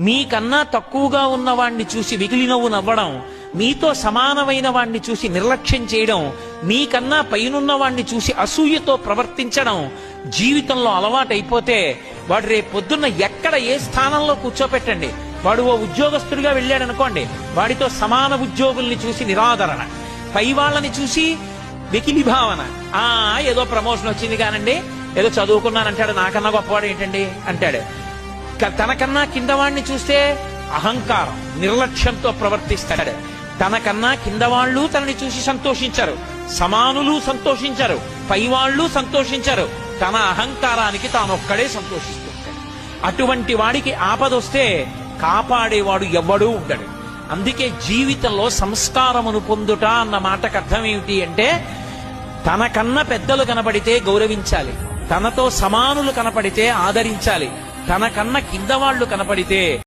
మీకన్నా తక్కువగా ఉన్నవాణ్ణి చూసి వెకిలి నవ్వు నవ్వడం, మీతో సమానమైన వాణ్ణి చూసి నిర్లక్ష్యం చేయడం, మీకన్నా పైనున్న వాణ్ణి చూసి అసూయతో ప్రవర్తించడం జీవితంలో అలవాటైపోతే వాడు రేపు పొద్దున్న ఎక్కడ ఏ స్థానంలో కూర్చోపెట్టండి, వాడు ఓ ఉద్యోగస్తుడిగా వెళ్ళాడు అనుకోండి, వాడితో సమాన ఉద్యోగుల్ని చూసి నిరాదరణ, పై వాళ్ళని చూసి వెకిలి భావన. ఏదో ప్రమోషన్ వచ్చింది కానండి, ఏదో చదువుకున్నానంటాడు, నాకన్నా గొప్పవాడు ఏంటండి అంటాడు. తనకన్నా కింద వాడిని చూస్తే అహంకారం, నిర్లక్ష్యంతో ప్రవర్తిస్తాడు. తనకన్నా కింద వాళ్ళు తనని చూసి సంతోషించరు, సమానులు సంతోషించరు, పైవాళ్ళు సంతోషించరు, తన అహంకారానికి తానొక్కడే సంతోషిస్తుంటాడు. అటువంటి వాడికి ఆపదొస్తే కాపాడేవాడు ఎవ్వడూ ఉండడు. అందుకే జీవితంలో సంస్కారమును పొందుట అన్న మాటకు అర్థం ఏమిటి అంటే, తనకన్నా పెద్దలు కనపడితే గౌరవించాలి, తనతో సమానులు కనపడితే ఆదరించాలి, తనకన్నా కింద వాళ్ళు కనపడితే